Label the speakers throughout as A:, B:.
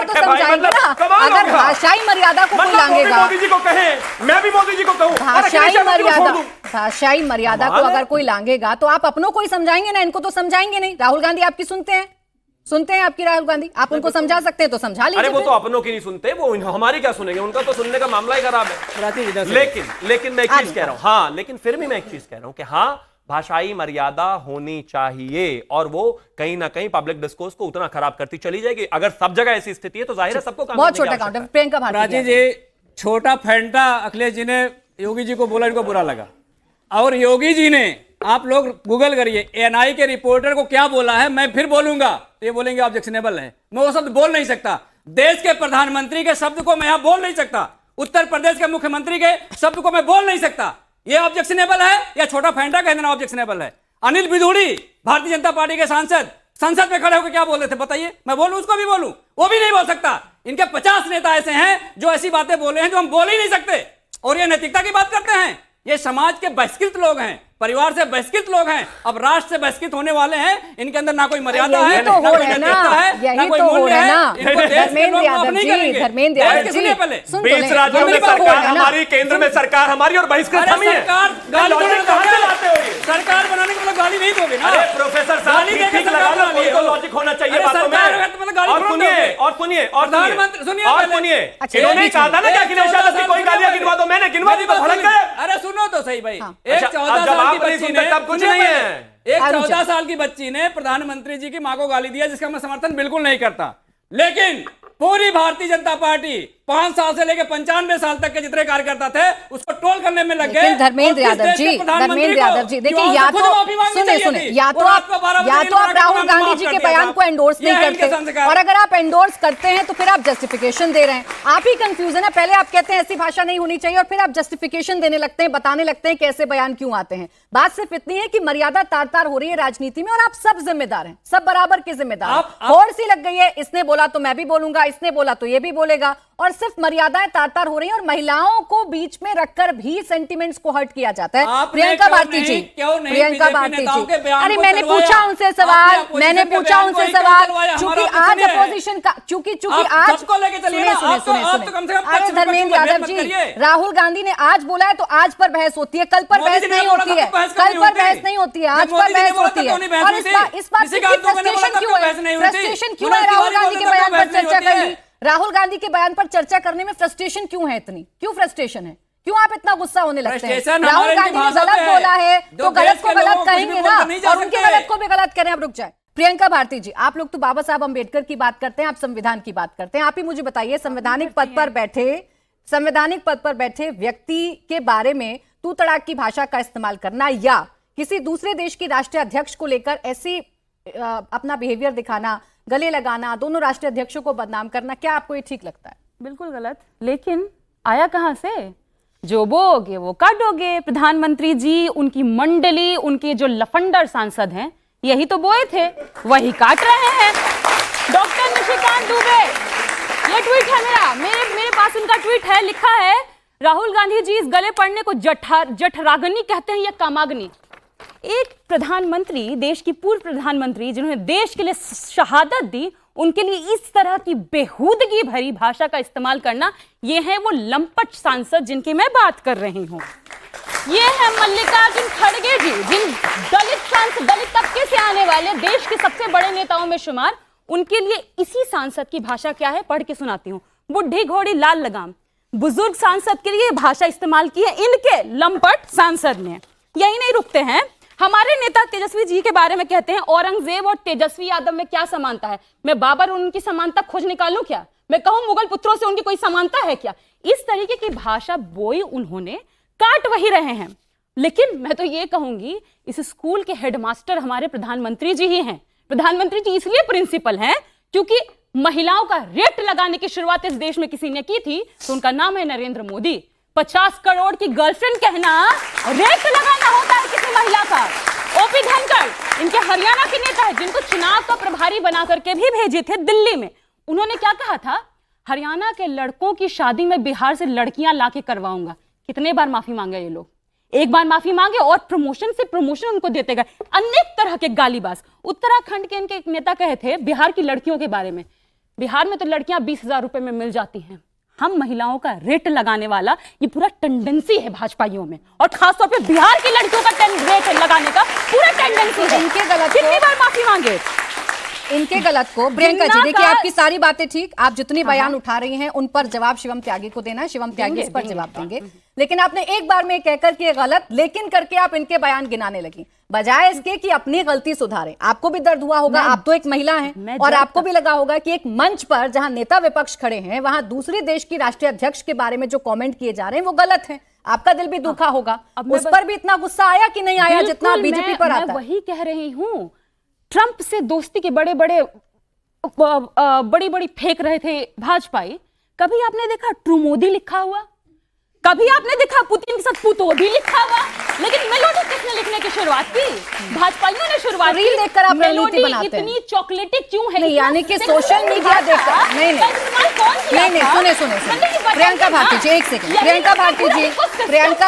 A: तो समझाएंगे ना। अगर भाषाई मर्यादा को कोई लांघेगा,
B: मोदी जी को कहे, मैं भी मोदी जी को कहूं,
A: भाषाई मर्यादा को अगर कोई लांघेगा तो आप अपनों को ही समझाएंगे ना, इनको तो समझाएंगे नहीं। राहुल गांधी आपकी सुनते हैं आपकी राहुल गांधी, आप उनको समझा सकते हैं तो समझा लीजिए।
B: अरे वो तो अपनों की नहीं सुनते, वो हमारी क्या सुनेंगे, उनका तो सुनने का मामला ही खराब है। लेकिन मैं एक चीज कह रहा हूं, हाँ लेकिन फिर भी मैं एक चीज कह रहा हूं कि हाँ भाषाई मर्यादा होनी चाहिए, और वो कहीं ना कहीं पब्लिक डिस्कोर्स को उतना खराब करती चली जाएगी। अगर सब जगह ऐसी स्थिति है तो जाहिर है सबको
A: बहुत छोटा काउंट है। प्रियंका
C: भारती जी, छोटा फैंटा अखिलेश जी ने योगी जी को बोला, इनको बुरा लगा, और योगी जी ने, आप लोग गूगल करिए, एएनआई के रिपोर्टर को क्या बोला है, मैं फिर बोलूंगा, ये बोलेंगे ऑब्जेक्शनेबल है, मैं वो शब्द बोल नहीं सकता। देश के प्रधानमंत्री के शब्द को मैं यहां बोल नहीं सकता, उत्तर प्रदेश के मुख्यमंत्री के शब्द को मैं बोल नहीं सकता। ये ऑब्जेक्शनेबल है या छोटा फैंटा कह देना ऑब्जेक्शनेबल है? अनिल बिधूड़ी भारतीय जनता पार्टी के सांसद संसद में खड़े होकर क्या बोल रहे थे बताइए? मैं बोलूं, उसको भी बोलूं, वो भी नहीं बोल सकता। इनके 50 नेता ऐसे हैं जो ऐसी बातें बोले हैं जो हम बोल ही नहीं सकते, और ये नैतिकता की बात करते हैं। ये समाज के बहिष्कृत लोग हैं, परिवार से बहिष्कृत लोग हैं, अब राष्ट्र से बहिष्कृत होने वाले हैं। इनके अंदर ना कोई मर्यादा है,
A: ना कोई नैतिकता है, ना कोई मूल्य है। धर्मेंद्र यादव जी,
B: पहले 20 राज्यों में सरकार हमारी, केंद्र में सरकार हमारी, और बहिष्कृत हम ही हैं।
C: सरकार बनाने के मतलब गाली नहीं दोगे ना?
B: अरे प्रोफेसर साहब, ठीक लगा लो, कोई तो लॉजिक होना चाहिए बातों में। और सुनिए, इन्होंने कहा था ना कि अखिलेश यादव की कोई गालियां गिनवा दो, मैंने गिनवा दी तो भड़क गए।
C: अरे सुनो तो सही भाई,
B: एक 14 साल की बच्ची ने,
C: कुछ नहीं है, एक 14 साल की बच्ची ने प्रधानमंत्री जी की मां को गाली दिया, जिसका मैं समर्थन बिल्कुल नहीं करता। लेकिन पूरी भारतीय जनता पार्टी 5 साल से लेकर 95 साल तक के जितने कार्यकर्ता थे उसको ट्रोल करने में लग गए।
A: धर्मेंद्र यादव जी देखिए, या तो सुने या तो आप राहुल गांधी जी के बयान को एंडोर्स नहीं करते, और अगर आप एंडोर्स करते हैं तो फिर आप जस्टिफिकेशन दे रहे हैं। आप ही कंफ्यूजन है, पहले आप कहते हैं ऐसी भाषा नहीं होनी चाहिए, और फिर आप जस्टिफिकेशन देने लगते हैं, बताने लगते हैं कि ऐसे बयान क्यों आते हैं। बात सिर्फ इतनी है कि मर्यादा तार तार हो रही है राजनीति में, और आप सब जिम्मेदार हैं, सब बराबर के जिम्मेदार। होड़ सी लग गई है, इसने बोला तो मैं भी बोलूंगा, इसने बोला तो ये भी बोलेगा, और सिर्फ मर्यादाएं तार तार हो रही हैं, और महिलाओं को बीच में रखकर भी सेंटिमेंट्स को हर्ट किया जाता है। प्रियंका भारती जी, प्रियंका भारती जी, अरे मैंने पूछा उनसे सवाल, चूंकि आज अपोजिशन का, चूंकि आज सुनिए, अरे धर्मेंद्र यादव जी, राहुल गांधी ने आज बोला है तो आज पर बहस होती है, कल पर बहस नहीं होती है, कल पर बहस नहीं होती है, आज पर बहस होती है। और इस बात की फ्रस्ट्रेशन क्यों है? फ्रस्ट्रेशन क्यों है? राहुल गांधी के बयान पर चर्चा कर ली, राहुल गांधी के बयान पर चर्चा करने में फ्रस्ट्रेशन क्यों है? इतनी क्यों फ्रस्ट्रेशन है? क्यों आप इतना गुस्सा होने लगते हैं? राहुल गांधी ने गलत बोला है तो गलत को गलत कहेंगे ना, और उनके गलत को भी गलत करें। अब रुक जाए। प्रियंका भारती जी, आप लोग तो बाबा साहब अंबेडकर की बात करते हैं, आप संविधान की बात करते हैं। आप ही मुझे बताइए, संवैधानिक पद पर बैठे व्यक्ति के बारे में तू तड़ाक की भाषा का इस्तेमाल करना, या किसी दूसरे देश की राष्ट्रीय अध्यक्ष को लेकर ऐसी अपना बिहेवियर दिखाना, गले लगाना, दोनों राष्ट्रीय अध्यक्षों को बदनाम करना, क्या आपको ये ठीक लगता है?
D: बिल्कुल गलत। लेकिन आया कहां से? जो बोगे वो काटोगे। प्रधानमंत्री जी, उनकी मंडली, उनके जो लफंडर सांसद हैं, यही तो बोए थे, वही काट रहे हैं। डॉक्टर निशिकांत दुबे, ये ट्वीट है मेरे पास उनका ट्वीट है, लिखा है राहुल गांधी जी इस गले पड़ने को जठराग्नि कहते हैं या कामाग्नि। एक प्रधानमंत्री, देश की पूर्व प्रधानमंत्री जिन्होंने देश के लिए शहादत दी, उनके लिए इस तरह की बेहूदगी भरी भाषा का इस्तेमाल करना, ये है वो लंपट सांसद जिनकी मैं बात कर रही हूं। ये है मल्लिकार्जुन खड़गे जी, जिन दलित तबके से आने वाले देश के सबसे बड़े नेताओं में शुमार। उनके लिए इसी सांसद की भाषा क्या है, पढ़ के सुनाती हूँ। बुढ़ी घोड़ी लाल लगाम, बुजुर्ग सांसद के लिए भाषा इस्तेमाल की है इनके लंपट सांसद ने। यही नहीं रुकते हैं, हमारे नेता तेजस्वी जी के बारे में कहते हैं औरंगजेब और तेजस्वी यादव में क्या समानता है? मैं बाबर और उनकी समानता खोज निकालूं क्या? मैं कहूं मुगल पुत्रों से उनकी कोई समानता है क्या? इस तरीके की भाषा बोई उन्होंने, काट वही रहे हैं। लेकिन मैं तो ये कहूंगी, इस स्कूल के हेडमास्टर हमारे प्रधानमंत्री जी ही हैं। प्रधानमंत्री जी इसलिए प्रिंसिपल हैं क्योंकि महिलाओं का रेट लगाने की शुरुआत इस देश में किसी ने की थी, तो उनका नाम है नरेंद्र मोदी। 50 करोड़ की गर्लफ्रेंड कहना रेट लगाना होता है किसी महिला का। ओपी धनखड़ इनके हरियाणा के नेता है, जिनको चुनाव का प्रभारी बना करके भी भेजे थे दिल्ली में। उन्होंने क्या कहा था? हरियाणा के लड़कों की शादी में बिहार से लड़कियां लाके करवाऊंगा। कितने बार माफी मांगे ये लोग? एक बार माफी मांगे और प्रमोशन से प्रमोशन उनको देते गए। अनेक तरह के गालीबाज। उत्तराखंड के इनके एक नेता कहे थे बिहार की लड़कियों के बारे में, बिहार में तो लड़कियां 20,000 रुपए में मिल जाती हैं। हम महिलाओं का रेट लगाने वाला ये पूरा टेंडेंसी है भाजपाइयों में, और खासतौर पे बिहार की लड़कियों का रेट लगाने का पूरा टेंडेंसी है।
A: इनके गलत
D: कितनी बार माफी मांगे
A: इनके गलत को। प्रियंका जी देखिए, आपकी सारी बातें ठीक, आप जितनी बयान उठा रही हैं उन पर जवाब शिवम त्यागी को देना है, शिवम त्यागी इस पर जवाब देंगे। लेकिन आपने एक बार में कहकर के गलत लेकिन करके आप इनके बयान गिनाने लगी, बजाय इसके कि अपनी गलती सुधारें। आपको भी दर्द हुआ होगा, आप तो एक महिला हैं, और आपको भी लगा होगा कि एक मंच पर जहां नेता विपक्ष खड़े हैं वहां दूसरे देश की राष्ट्रीय अध्यक्ष के बारे में जो कमेंट किए जा रहे हैं वो गलत है। आपका दिल भी दुखा होगा, उस पर भी इतना गुस्सा आया कि नहीं आया जितना बीजेपी पर आता है?
D: वही कह रही हूँ, ट्रंप से दोस्ती के बड़ी बड़ी फेंक रहे थे भाजपाई। कभी आपने देखा ट्रू मोदी लिखा हुआ? कभी आपने देखा पुतिन के साथ पुतोदी लिखा हुआ? लेकिन मेलोडी किसने लिखने की शुरुआत की? भाजपाइयों ने शुरुआत की।
A: देखकर आप रणनीति बनाते हैं।
D: इतनी चॉकलेटिक क्यों है?
A: नहीं, यानी कि सोशल मीडिया देखकर नहीं सुने प्रियंका भारती जी, एक सेकंड। प्रियंका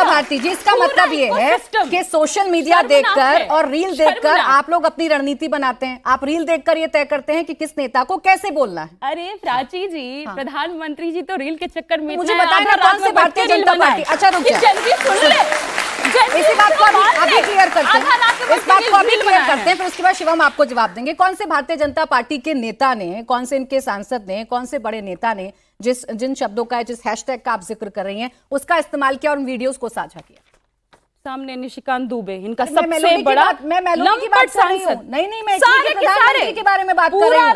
A: भारती जी, इसका मतलब ये है कि सोशल मीडिया देखकर और रील देखकर आप लोग अपनी रणनीति बनाते हैं। आप रील देखकर ये तय करते हैं कि किस नेता को कैसे बोलना है।
D: अरे प्राची जी, प्रधानमंत्री जी तो रील के चक्कर में
A: मुझे बताएं ना कौन से भारतीय जनता पार्टी। अच्छा रुकिए, इसी बात को अभी क्लियर करते हैं, इस बात को अभी क्लियर करते हैं, फिर उसके बाद शिवम आपको जवाब देंगे। कौन से भारतीय जनता पार्टी के नेता ने, कौन से इनके सांसद ने, कौन से बड़े नेता ने जिन शब्दों का, जिस हैशटैग का आप जिक्र कर रही हैं उसका इस्तेमाल किया और उन वीडियोस को साझा किया?
D: सामने निशिकांत दुबे, इनका
A: मैं
D: सबसे
A: मैं
D: बड़ा
A: मेलोडी की बात कर रही हूं। नहीं मैं प्रधानमंत्री के बारे में बात कर रही हूं।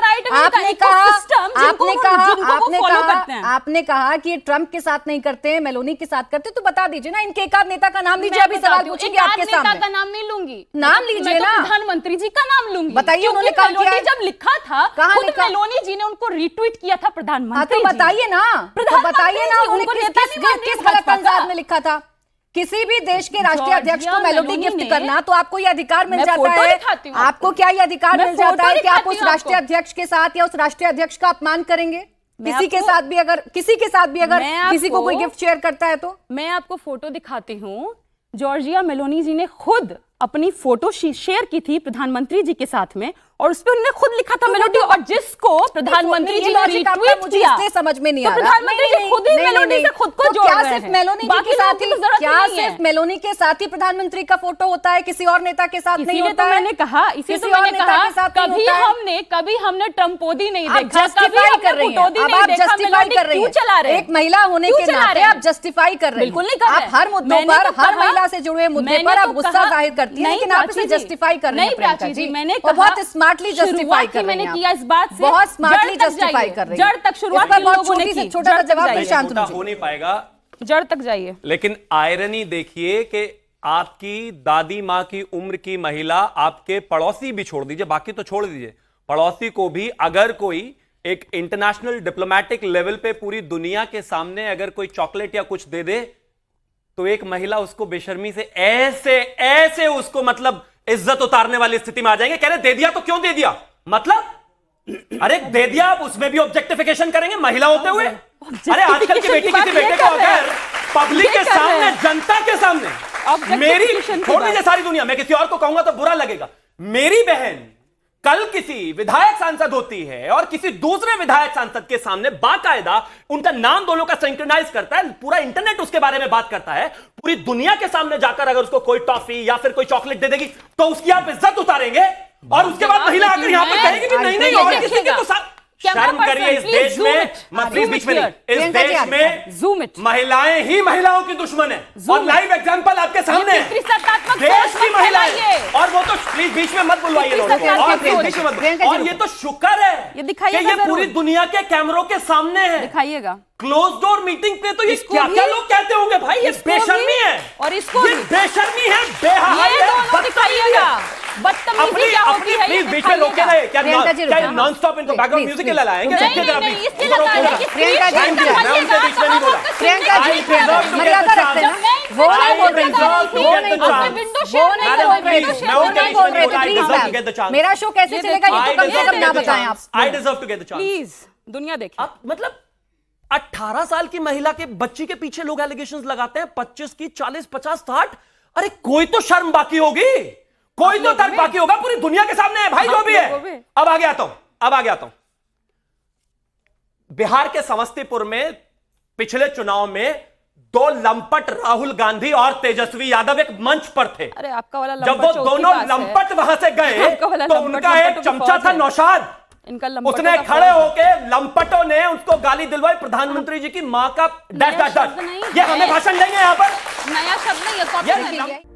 A: आपने कहा कि ट्रंप के साथ नहीं करते, मेलोनी के साथ करते, तो बता दीजिए ना इनके एक आध नेता का नाम लीजिए। अभी सवाल पूछेंगे आपके सामने।
D: नेता का नाम नहीं लूंगी,
A: नाम लीजिए ना।
D: प्रधानमंत्री जी का नाम लूंगी।
A: बताइए उन्होंने कहा क्या?
D: जब लिखा था खुद मेलोनी जी ने उनको रीट्वीट किया था प्रधानमंत्री।
A: तो बताइए ना, किस गलत अंदाज में लिखा था? किसी भी देश के राष्ट्रीय अध्यक्ष को मेलोडी गिफ्ट करना, तो आपको ये अधिकार मिल जाता है। आपको क्या ये अधिकार मिल जाता है कि आप उस राष्ट्रीय अध्यक्ष के साथ या उस राष्ट्रीय अध्यक्ष का अपमान करेंगे? किसी के साथ भी अगर किसी को कोई गिफ्ट शेयर करता है तो?
D: मैं आपको फोटो दिखाती हूँ। जॉर्जिया मेलोनी जी ने खुद अपनी फोटो शेयर की थी प्रधानमंत्री जी के साथ में, और उस पर उन्होंने खुद लिखा था मेलोडी, और जिसको प्रधानमंत्री जी ने रीट्वीट किया।
A: मुझे समझ में नहीं आ रहा।
D: प्रधानमंत्री जी खुद ही मेलोडी से खुद को जोड़ रहे हैं।
A: सिर्फ मेलोनी जी के साथ ही, क्या सिर्फ मेलोनी के साथ ही प्रधानमंत्री का फोटो होता है, किसी और नेता के साथ नहीं होता है?
D: मैंने कहा, इसी तो मैंने कहा, कभी हमने ट्रम्पोदी नहीं देखा,
A: जस्टिफाई कर रही हैं। अब आप जस्टिफाई कर रही हैं, एक महिला होने के नाते आप जस्टिफाई कर रही हैं।
D: बिल्कुल नहीं कर रहे।
A: आप हर मुद्दों पर, हर महिला से जुड़े मुद्दे पर आप गुस्सा जाहिर करती हैं, लेकिन आप इसे जस्टिफाई कर रही हैं प्रियंका जी।
D: मैंने
A: बहुत स्मार्टली जस्टिफाई कर रही हैं।
D: किया इस बात से,
A: बहुत स्मार्टली जस्टिफाई कर रही हैं।
D: जड़ तक शुरुआत इन लोगों ने की।
A: छोटा सा जवाब प्रशांत
B: हो नहीं पाएगा,
D: जड़ तक जाइए।
B: लेकिन आयरनी देखिए कि आपकी दादी माँ की उम्र की महिला, आपके पड़ोसी भी छोड़ दीजिए, बाकी तो छोड़ दीजिए, पड़ोसी को भी अगर कोई एक इंटरनेशनल डिप्लोमेटिक लेवल पे पूरी दुनिया के सामने अगर कोई चॉकलेट या कुछ दे दे, तो एक महिला उसको बेशर्मी से ऐसे उसको मतलब इज्जत उतारने वाली स्थिति में आ जाएंगे। कह रहे दे दिया तो क्यों दे दिया, मतलब अरे दे दिया, आप उसमें भी ऑब्जेक्टिफिकेशन करेंगे महिला होते हुए? अरे आजकल की बेटी किसी बेटे को अगर पब्लिक के सामने, जनता के सामने, मेरी छोड़ दीजिए सारी दुनिया, मैं किसी और को कहूंगा तो बुरा लगेगा, मेरी बहन कल किसी विधायक सांसद होती है और किसी दूसरे विधायक सांसद के सामने बाकायदा उनका नाम दोनों का सिंक्रोनाइज करता है, पूरा इंटरनेट उसके बारे में बात करता है, पूरी दुनिया के सामने जाकर अगर उसको कोई टॉफी या फिर कोई चॉकलेट दे देगी तो उसकी आप इज्जत उतारेंगे, और उसके बाद महिला आकर यहां पर कहेगी कि नहीं और किसी के तो शर्म करिए इस देश में, प्लीज बीच में नहीं, इस देश में महिलाएं ही महिलाओं की दुश्मन है, और लाइव एग्जांपल आपके सामने है, देश की महिलाएं, और वो तो प्लीज बीच में मत बुलवाइए लोगों को, और प्लीज बीच में मत, और ये तो शुक्र है कि ये पूरी दुनिया के कैमरों के सामने है,
D: दिखाइएगा
B: क्लोज डोर मीटिंग पे, तो ये क्या क्या लोग कहते होंगे भाई, ये बेशर्मी है,
D: और इसको
B: ये बेशर्मी है, बेहयाई है,
D: दिखाइएगा, बदतमीजी क्या होती है,
B: प्लीज बीच में रोके रहे, क्या नॉन स्टॉप इनको बैकग्राउंड म्यूजिक लगाएंगे?
D: प्रियंका
A: जी मर्यादा रखते हैं, वो नहीं बोल रहे, मेरा शो कैसे चलेगा ये तो कम से कम ना बताएं आप।
B: I deserve to get the chance.
D: Please दुनिया देखिए,
B: आप मतलब 18 साल की महिला के बच्ची के पीछे लोग एलिगेशंस लगाते हैं, 25 की, 40, 50, 60, अरे कोई तो शर्म बाकी होगी, कोई तो तर्क बाकी होगा, पूरी दुनिया के सामने है भाई जो भी है। अब आगे आता हूं, बिहार के समस्तीपुर में पिछले चुनाव में 2 लंपट राहुल गांधी और तेजस्वी यादव एक मंच पर थे।
D: अरे आपका वाला
B: जब वो दोनों लंपट वहां से गए तो उनका एक चमचा था नौशाद, उसने खड़े होके लंपटों ने उसको गाली दिलवाई प्रधानमंत्री जी की मां का डैश डैश डैश। ये हमें भाषण देंगे यहां पर?
D: नया शब्द नहीं, ये कॉपी